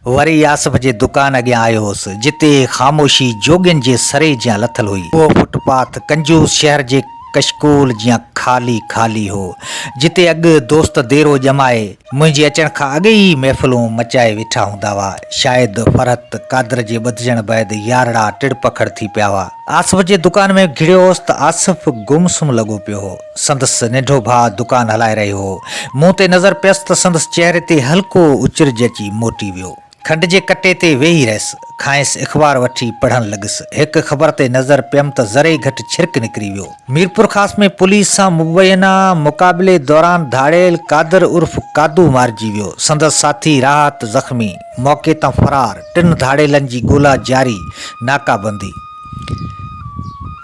वरी आसफ जे दुकान अॻियां आयो हुउसि, जिते ख़ामोशी जोगियुनि जे सरे जियां लथल हुई। उहो फुटपाथ कंजूस शहर जे कशकोल जियां ख़ाली ख़ाली हो, जिते अॻु दोस्त देरो ॼमाए मुंहिंजे अचण खां अॻु ई महफ़िलूं मचाए वेठा हूंदा हुआ। शायदि फरहत कादर जे ॿधिजण बैदि यारड़ा टिड़पखड़ थी पिया हुआ। आसिफ जे दुकान में घिड़ियो होसि त आसिफ गुमसुम लॻो पियो हो। संदसि नंढो भाउ दुकान हलाए रहियो हो। मूं ते नज़र पियसि त संदसि चेहरे ते हल्को उचिरज अची मोटी वियो। खंड जे कटे ते वेही रहियसि, खांइसि अख़बार वठी पढ़णु लॻसि। हिकु ख़बर ते नज़र पियमि त ज़रे घटि छिरक निकिरी वियो। मीरपुर ख़ास में पुलिस सां मुबैना मुक़ाबिले दौरान धाड़ेल कादर उर्फ़ कादू मारिजी वियो। संदसि साथी राहत ज़ख़्मी, मौक़े तां फ़रार। 3 धाड़ेलनि जी ॻोल्हा जारी, नाकाबंदी।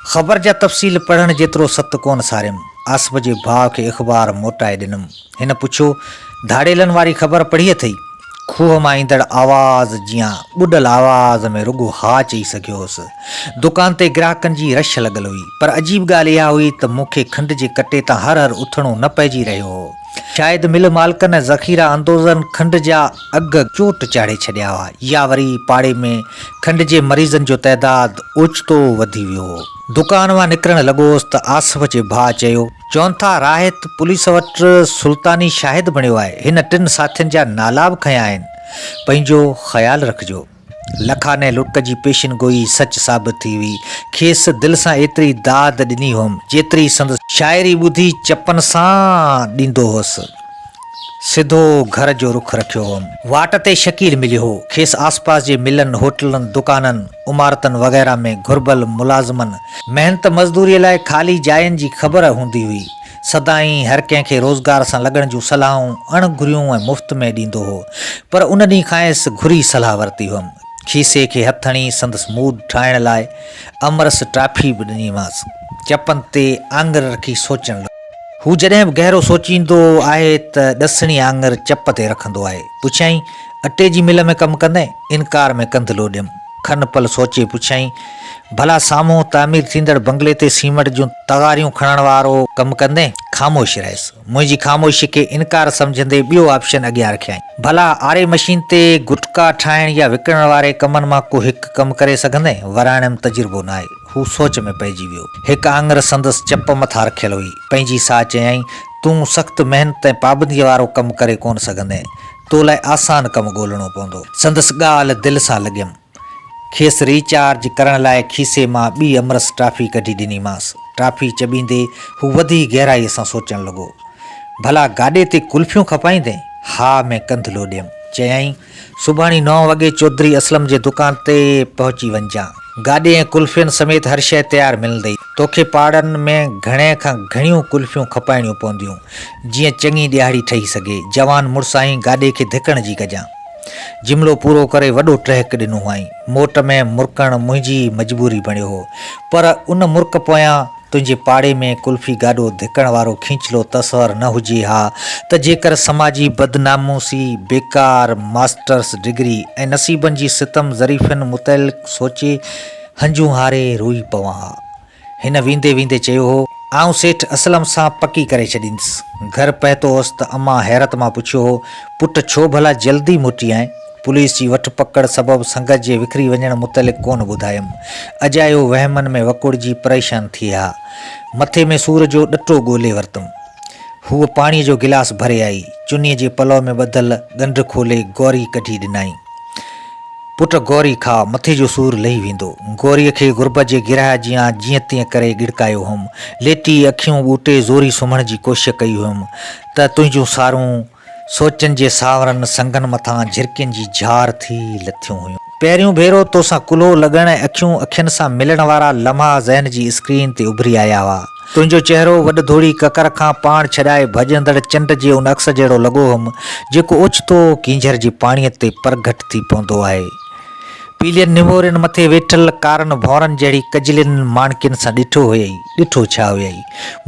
ख़बर जा तफ़सील पढ़ण जेतिरो सत कोन सारियमि। आसिफ जे भाउ खे अख़बार मोटाए ॾिनमि। हिन पुछियो, धाड़ेलनि वारी ख़बर पढ़ी अथई? खूह मां ईंदड़ आवाज़ जियां ॿुॾल आवाज़ में रुॻो हा चई सघियो हुउसि। दुकान ते ग्राहकनि जी रश लॻल हुई, पर अजीब ॻाल्हि इहा हुई त मूंखे खंड जे कटे तां हर हर उथणो न पइजी रहियो हो। शायदि मिल मालिकनि ऐं ज़ख़ीरा अंदोज़नि खंड जा अघ चोट चाढ़े छॾिया हुआ, या वरी पाड़े में खंड जे मरीज़नि जो तइदादु ओचितो वधी वियो हो। दुकान मां निकिरणु लॻोसि त आसिफ जे भाउ चयो, चवनि था राहत पुलिस वटि सुल्तानी शाहिद बणियो आहे। हिन 3 साथियुनि जा नाला बि खंया आहिनि। पंहिंजो ख़्यालु रखिजो। लखाने लुटक जी पेशिन गोई सच साबित थी हुई। खेसि दिलि सां एतिरी दाद ॾिनी हुअमि जेतिरी संदसि शाइरी ॿुधी चपनि सां ॾींदो हुअसि। सिधो घर जो रुख रखियो हुअमि। वाट ते शकील मिलियो हो। खेसि आसपास जे मिलनि, होटलनि, दुकाननि, इमारतनि वग़ैरह में घुर्बल मुलाज़िमनि, महिनत मज़दूरीअ लाइ ख़ाली जायुनि जी ख़बर हूंदी हुई। सदाईं हर कंहिंखे रोज़गार सां लॻण जूं सलाहूं अणघुरियूं ऐं मुफ़्त में ॾींदो हो, पर उन ॾींहुं खांइसि घुरी सलाह वरिती हुअमि। खीसे खे हथ हणी संदसि मूड ठाहिण लाइ अमरस टाफी बि ॾिनीमांसि। चपनि ते आङुर रखी सोचणु लॻो। हू जॾहिं बि गहरो सोचींदो आहे त ॾसणी आङुर चप ते रखंदो आहे। पुछियईं, अटे जी मिल में कमु कंदे? इनकार में कंधलो ॾियमि। खन पल सोचे पुछियईं, भला साम्हूं तामीर थींदड़ बंगले ते सीमेंट जूं तगारियूं खणण वारो कमु कंदे? ख़ामोश रहियसि। मुंहिंजी ख़ामोशी खे इनकार सम्झंदे ॿियो ऑप्शन अॻियां रखियईं, भला आरे मशीन ते गुटका ठाहिण या विकिणण वारे कमनि मां को हिकु कमु करे सघंदे? वराइण में तजुर्बो न आहे। हू सोच में पइजी वियो। हिकु आङुर संदसि चप मथां रखियल हुई। पंहिंजी साह चयईं, तूं सख़्तु महिनत ऐं पाबंदीअ वारो कमु करे कोन सघंदे। तो लाइ आसान कमु ॻोल्हणो पवंदो। संदसि ॻाल्हि दिलि सां लॻियमि। खेसि रिचार्ज करण लाइ खीसे मां ॿी अमरस टाफी कढी ॾिनीमांसि। टाफी चॿींदे हू वधी गहराईअ सां सोचणु लॻो। भला गाॾे ते कुल्फियूं खपाईंदे? हा में कंधलो ॾियमि। चयईं, सुभाणे 9 वॻे चौधरी असलम जे दुकान ते पहुची वञजां। गाॾे ऐं कुल्फियुनि समेत हर शइ तयारु मिलंदई। तोखे पाड़नि में घणे खां घणियूं कुल्फियूं खपाइणियूं पवंदियूं, जीअं चङी ॾियारी ठही सघे। जवान मुड़ुसाई गाॾे खे धिकण जी कजां। जुमिलो पूरो करे वॾो टहक ॾिनो हुआईं। मोट में मुरकणु मुंहिंजी मजबूरी बणियो हो, पर उन मुर्क पोयां तुंहिंजे पाड़े में कुल्फी गाॾो धिकण वारो खींचलो तस्वर न हुजे हा त जेकर समाजी बदनामूसी, बेकार मास्टर्स डिग्री ऐं नसीबनि जी सितम ज़रीफ़नि मुतलिक़ सोचे हंजूं हारे रोई पवां हा। हिन वेंदे वेंदे चयो हो, आउं सेठ असलम सां पकी करे छॾींदुसि। घर पहुतो हुअसि त अम्मा हैरत मां पुछियो हो, पुट छो भला जल्दी मोटी आहीं? पुलिस जी वठ पकड़ सबबु संगत जे विकिरी वञण मुतलिक़ कोन ॿुधायमि। अजायो वहमनि में वकुड़जी परेशान थी हा। मथे में सूर जो ॾटो ॻोल्हे वरितुमि। हूअ पाणीअ जो गिलास भरे आई। चुनीअ जे पलव में ॿधल ॻंढ खोले गौरी कढी ॾिनई। पुट गौरी खा, मथे जो सूर लही वेंदो। गौरीअ खे गुरबत जे गिराह जियां जीअं तीअं करे गिड़कायो हुअमि। लेटी अखियूं ॿूटे ज़ोरी सुम्हण जी कोशिशि कई हुअमि त तुंहिंजूं सारूं सोचनि जे सावरनि संगनि मथां झिरकियुनि जी झार थी लथियूं हुयूं। पहिरियों भेरो तोसां कुल्हो लॻण ऐं अखियुनि सां मिलण वारा लम्हा ज़हन जी स्क्रीन ते उभरी आया हुआ। तुंहिंजो चहिरो वॾधोड़ी ककर खां पाण छॾाए भॼंदड़ चंड जे उन अक्स जहिड़ो लॻो हुअमि, जेको ओचितो कींझर जे पाणीअ ते परघट थी पवंदो आहे। पीलियनि निमोरियुनि मथे वेठल कारनि भौरनि जहिड़ी कजलियुनि माणकियुनि सां ॾिठो हुयई। ॾिठो छा हुयई,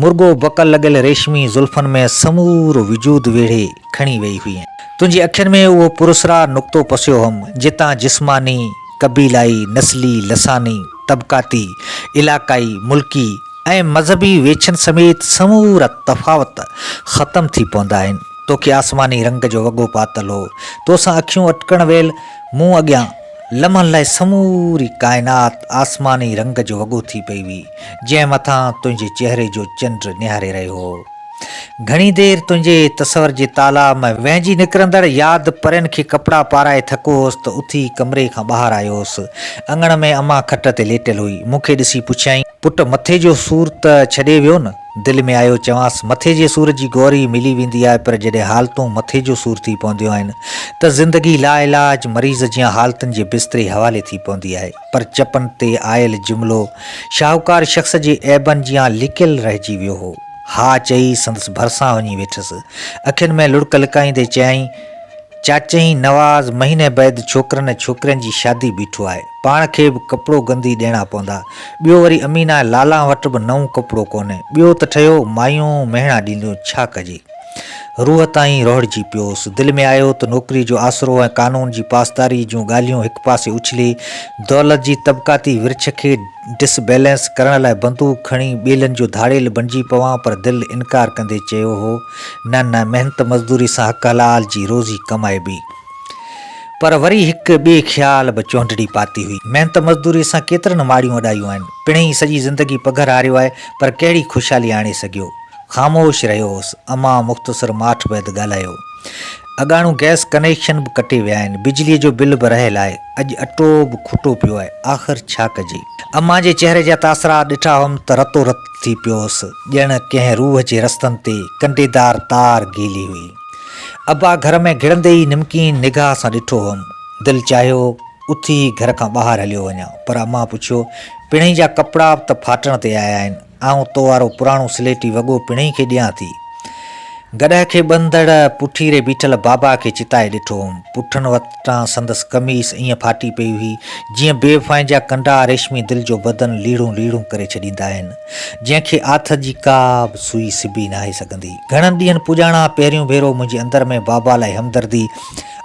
मुर्गो बकल लॻियल रेशमी ज़ुल्फनि में समूरो वजूद वेढ़े खणी वेही हुई। तुंहिंजी अखियुनि में उहो पुरसरा नुक़्तो पसियो हुअमि, जितां जिस्मानी, कबीलाई, नस्ली, लसानी, तबक़ाती, इलाक़ाई, मुल्की ऐं मज़हबी वेछनि समेत समूरा तफ़ावत ख़तमु थी पवंदा आहिनि। तोखे आसमानी रंग जो वॻो पातल हो, तोसां अखियूं अटकण वेल मूं अॻियां लम्हनि लाइ समूरी काइनात आसमानी रंग जो वॻो थी पई हुई, जंहिं मथां तुंहिंजे चेहरे जो चंड निहारे रहियो हो। घणी देर तुंहिंजे तस्वर जे तालाब में वहिंजी निकिरंदड़ यादि परियनि खे कपिड़ा पाराए थको होसि त उथी कमरे खां ॿाहिरि आयो हुउसि। अङण में अम्मा खट ते लेटियल हुई। मूंखे ॾिसी पुछियईं, पुट मथे जो सूर त छॾे वियो न? दिलि में आयो चवांसि, मथे जे सूर जी गोरी मिली वेंदी आहे, पर जॾहिं हालतूं मथे जो सूर थी पवंदियूं आहिनि त ज़िंदगी लाइलाज मरीज़ जी हालतुनि जे बिस्तरे हवाले थी पवंदी आहे। पर चपनि ते आयल जुमिलो शाहूकार शख़्स जे ऐबनि जियां लिकियल रहिजी वियो हो। हा चई संदसि भरिसां वञी वेठसि। अखियुनि में लुड़क लिकाईंदे चयईं, चाचई नवाज़ महीने बैदि छोकिरनि ऐं छोकिरियुनि जी शादी बीठो आहे, पाण खे बि कपिड़ो गंदी ॾियणा पवंदा। ॿियो वरी अमीना लाला वटि बि नओं कपिड़ो कोन्हे। ॿियो त ठहियो मायूं मेहणा ॾींदियूं, छा कजे। रूह ताईं रोहड़जी पियोसि। दिलि में आयो त नौकिरी जो आसरो ऐं कानून जी पासदारी जूं ॻाल्हियूं हिकु पासे उछले दौलत जी तबक़ाती विरछ खे डिसबैलेंस करण लाइ बंदूक खणी ॿेलनि जो धाड़ेल बणिजी पवां, पर दिलि इनकार कंदे चयो हो, न न, महिनत मज़दूरी सां हक़ हलाल जी रोज़ी कमाइबी। पर वरी हिकु ॿिए ख़्याल बि चौंडड़ी पाती हुई। महिनत मज़दूरी सां केतिरनि माड़ियूं अॾायूं आहिनि, पिणई सॼी ज़िंदगी पघर हारियो आहे, पर कहिड़ी ख़ुशहाली आणे सघियो। ख़ामोश रहियो हुउसि। अम्मा मुख़्तसर माठ बैदि ॻाल्हायो, अॻाणो गैस कनेक्शन बि कटे विया आहिनि, बिजलीअ जो बिल बि रहियल आहे, अॼु अटो बि खुटो पियो आहे, आख़िर छा कजे। अम्मा जे चेहरे जा तासरा ॾिठा हुअमि त रतो रत थी पियो हुउसि, ॼण कंहिं रूह जे रस्तनि ते कंडेदार तार गेली हुई। अब्बा घर में घिड़ंदे ई निमकीन निगाह सां ॾिठो हुअमि। दिलि चाहियो उथी घर खां ॿाहिरि हलियो वञा, पर अम्मा पुछियो, पिणई जा कपिड़ा त फाटण ते आया आहिनि, आउं तो वारो पुराणो स्लेटी वॻो पिणई खे ॾियां थी। गॾह खे ॿंधड़ पुठीरे बीठल बाबा खे चिताए ॾिठो हुअमि। पुठनि वटां संदसि कमीस ईअं फाटी पई हुई जीअं बेवफ़ाइनि जा कंडा रेशमी दिलि जो बदन लीड़ूं लीड़ूं करे छॾींदा आहिनि, जंहिंखे आथ जी का बि सुई सिबी नाहे सघंदी। घणनि ॾींहंनि पुॼाणा पहिरियों भेरो मुंहिंजे अंदर में बाबा लाइ हमदर्दी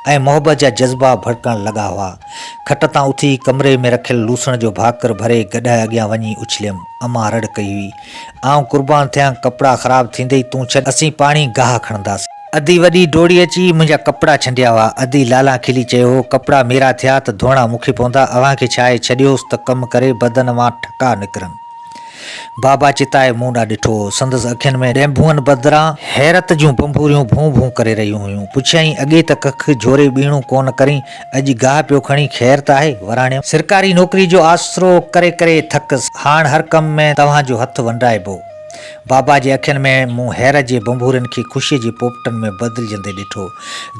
ऐं मोहबत जा जज़्बा भड़कण लॻा हुआ। खट तां उथी कमरे में रखियल लूसण जो भाकर भरे गॾह अॻियां वञी उछलियमि। अम्मा रड़ कई हुई, आउं कुर्बान थियां, कपिड़ा ख़राब थींदे ई तूं छॾ, असीं पाणी गाह खणंदासीं। अधी वॾी डोड़ी अची मुंहिंजा कपिड़ा छंडिया हुआ। अधी लाला खिली चयो, कपिड़ा मेरा थिया त धोइणा मूंखे पवंदा, अव्हां खे छा आहे, छॾियोसि त कमु करे बदन मां ठका निकिरनि। बाबा चिताए मूं ॾांहुं ॾिठो। संदसि अखियुनि में ॾेंभूअनि बदिरां हैरत जूं बंबूरियूं भूं भूं करे रहियूं हुयूं। पुछियईं, अॻे त कख जोरे ॿीणो कोन करीं, अॼु गाह पियो खणी, ख़ैर त आहे? वराणियो, सरकारी नौकिरी जो आसरो करे करे थकसि, हाणे हर कम में तव्हांजो हथु वंडाइबो। बाबा जे अखियुनि में मूं हैरत जे बंबूरनि खे ख़ुशीअ जे पोपटनि में बदिलजंदे ॾिठो,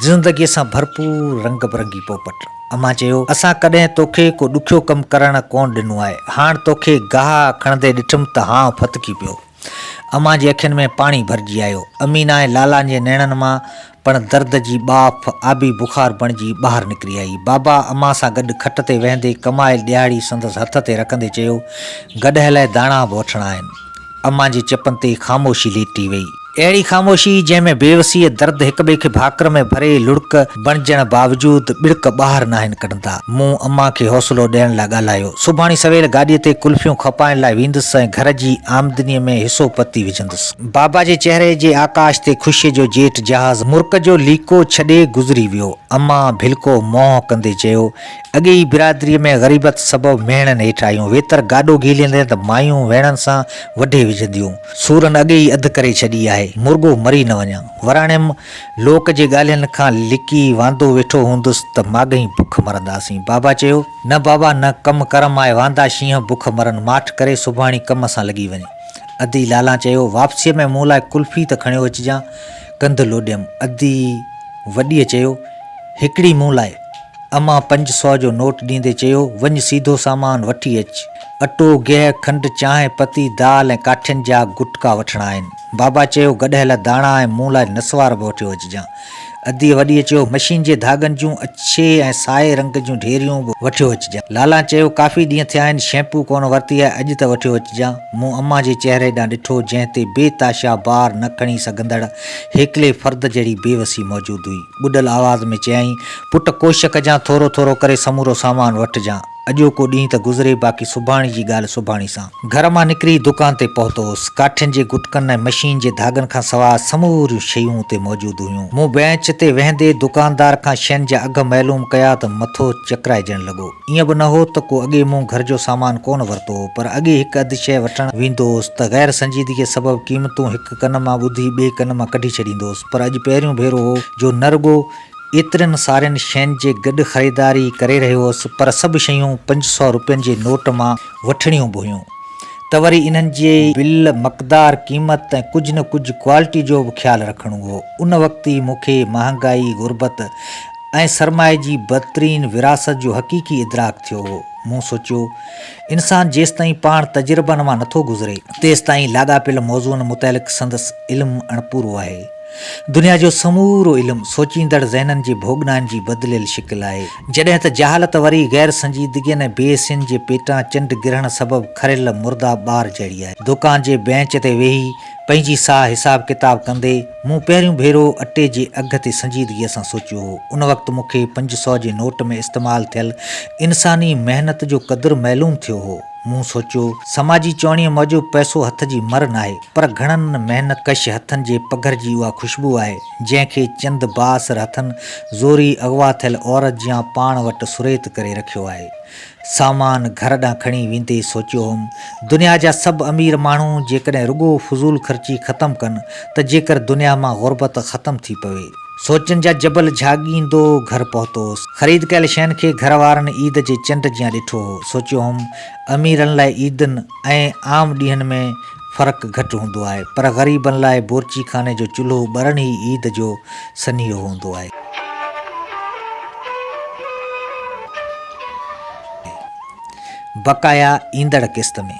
ज़िंदगीअ सां भरपूर रंग बिरंगी पोपट। अम्मा चयो, असां कॾहिं तोखे को ॾुखियो कमु करणु कोन ॾिनो आहे, हाणे तोखे गाह खणंदे ॾिठुमि त हां फतकी पियो। अम्मा जे अखियुनि में पाणी भरिजी आयो। अमीना ऐं लाला जे नेणनि मां पण दर्द जी बाफ़ आबी बुखार बणिजी ॿाहिरि निकिरी आई। बाबा अम्मा सां गॾु खट ते वेहंदे कमायल ॾियारी संदसि हथ ते रखंदे चयो, गॾह लाइ दाणा बि वठणा आहिनि। अम्मा जी चपनि ते ख़ामोशी लेटी वई, अहिड़ी ख़ामोशी जंहिंमें बेवसीअ दर्द हिक ॿिए खे भाकर में भरे लुड़क बणजण बावजूदि ॿिड़क ॿाहिरि न आहिनि कढंदा। मूं अम्मा खे हौसलो ॾियण लाइ ॻाल्हायो, सुभाणे सवेल गाॾीअ ते कुल्फियूं खपाइण लाइ वेंदुसि ऐं घर जी आमदनीअ में हिसो पती विझंदुसि। बाबा जे चेहरे जे आकाश ते ख़ुशीअ जो जेठ जहाज़ मुर्क जो लीको छॾे गुज़री वियो। अम्मा भिलको मोह कंदे चयो, अॻे ई बिरादरीअ में ग़रीबत सबबु मेहणनि हेठि आयूं, वेतर गाॾो गीलींदे त मायूं वेणनि सां वढे विझंदियूं, सूरनि अॻे ई अधु करे छॾी आहे, मुर्गो मरी न वञा। वराणियमि, लोक जे ॻाल्हियुनि खां लिकी वांदो वेठो हूंदुसि त माॻई बुख मरंदासीं। बाबा चयो, न बाबा न, कमु करम आहे, वांदा शींहं बुख मरनि, माठ करे सुभाणे कम सां लॻी वञे। अधी लाला चयो, वापसीअ में मूं लाइ कुल्फी त खणियो अचिजांइ। कंधु लोॾियमि। अधी वॾीअ चयो, हिकिड़ी मूं लाइ। अम्मा 500 जो नोट ॾींदे चयो, वञ सीधो सामान वठी अचु, अटो, गेह, खंडु, चांहि पती, दाल ऐं काठियुनि जा गुटका वठणा आहिनि। बाबा चयो, गॾहियल दाणा ऐं मूं लाइ नसवार बि वठी अचिजांइ। अधी वॾीअ चयो, मशीन जे धागनि जूं अछे ऐं साए रंग जूं ढेरियूं बि वठी अचिजांइ। लाला चयो, काफ़ी ॾींहं थिया आहिनि, शैम्पू कोन वरिती आहे, अॼु त वठी अचिजांइ। मूं अम्मा जे चेहरे ॾांहुं ॾिठो, जंहिं ते बेताशा बार न खणी सघंदड़ हिकिले फ़र्द जहिड़ी बेवसी मौजूदु हुई। ॿुॾल आवाज़ में चयईं, पुट कोशिश कजांइ, थोरो थोरो करे समूरो सामान वठिजांइ। अॼोको ॾींहुं त गुज़रे बाक़ी सुभाणे जी ॻाल्हि सुभाणे सां। घर मां निकिरी दुकान ते पहुतोसि। काठियुनि जे गुटकनि ऐं मशीन जे धागनि खां सवाइ समूरियूं शयूं हुते मौजूदु हुयूं। मूं बेंच ते वेहंदे दुकानदार खां शयुनि जा अघ मालूम कया त मथो चकराइजण लॻो। ईअं बि न हो त को अॻे मूं घर जो सामान कोन वरितो हो, पर अॻे हिकु अधु शइ वठण वेंदो हुउसि त गैर संजीदगीअ सबबु क़ीमतूं हिकु कन मां ॿुधी ॿिए कन मां कढी छॾींदोसि। पर अॼु पहिरियों भेरो हो जो न रुॻो एतिरनि सारियुनि शयुनि जे गॾु ख़रीदारी करे रहियो हुउसि, पर सभु शयूं 500 रुपयनि जे नोट मां वठणियूं बि हुयूं। त वरी इन्हनि जे बिल, मक़दार, क़ीमत ऐं कुझु न कुझु क्वालिटी जो बि ख़्यालु रखणो हो। उन वक़्तु ई मूंखे महांगाई, गुरबत ऐं सरमाए जी बदतरीन विरासत जो हक़ीक़ी इदराक थियो हो। मूं सोचियो, इंसानु जेसिताईं पाण तजुर्बनि मां नथो गुज़रे तेसिताईं लाॻापियल मौज़ूअनि मुतालिक़ संदसि इल्मु अणपूरो आहे। दुनिया जो समूरो इल्मु सोचींदड़ ज़हननि जे भोगनाइनि जी बदिलियल शिकिल आहे। जॾहिं त जहालत वरी गैर संजीदगीअ ऐं बेसिन जे पेटां चंड गिरहण सबबु खरियल मुर्दा ॿार जहिड़ी आहे। दुकान जे बेंच ते वेही पंहिंजी साह हिसाब किताब कंदे मूं पहिरियों भेरो अटे जे अघ ते संजीदगीअ सां सोचियो हो। उन वक़्तु मूंखे 500 जे नोट में इस्तेमालु थियल इंसानी महिनत जो क़दुरु मालूम थियो हो। मूं सोचियो, समाजी चवणीअ मूजिबि पैसो हथ जी मर नाहे, पर घणनि महिनत कश हथनि जे पघर जी उहा ख़ुशबू आहे जंहिंखे चंद बासर हथनि ज़ोरी अगवा थियल औरत या पाण वटि सुरेत करे रखियो आहे। सामान घर ॾांहुं खणी वेंदे सोचियो हुउमि, दुनिया जा सभु अमीर माण्हू जेकॾहिं रुॻो फज़ूल ख़र्ची ख़तमु कनि त जेकर दुनिया मां गुरबत ख़तमु थी पवे। सोचनि जा जबल झाॻींदो घर पहुतोसि। ख़रीद कयल शयुनि खे घर वारनि ईद जे चंड जीअं ॾिठो हो। सोचियो हुउमि, अमीरनि लाइ ईदनि ऐं आम ॾींहंनि में फ़र्क़ु घटि हूंदो आहे, पर ग़रीबनि लाइ बोरची खाने जो चुल्हो ॿरण ई ईद जो सनीहो हूंदो आहे। बक़ाया ईंदड़ क़िस्त में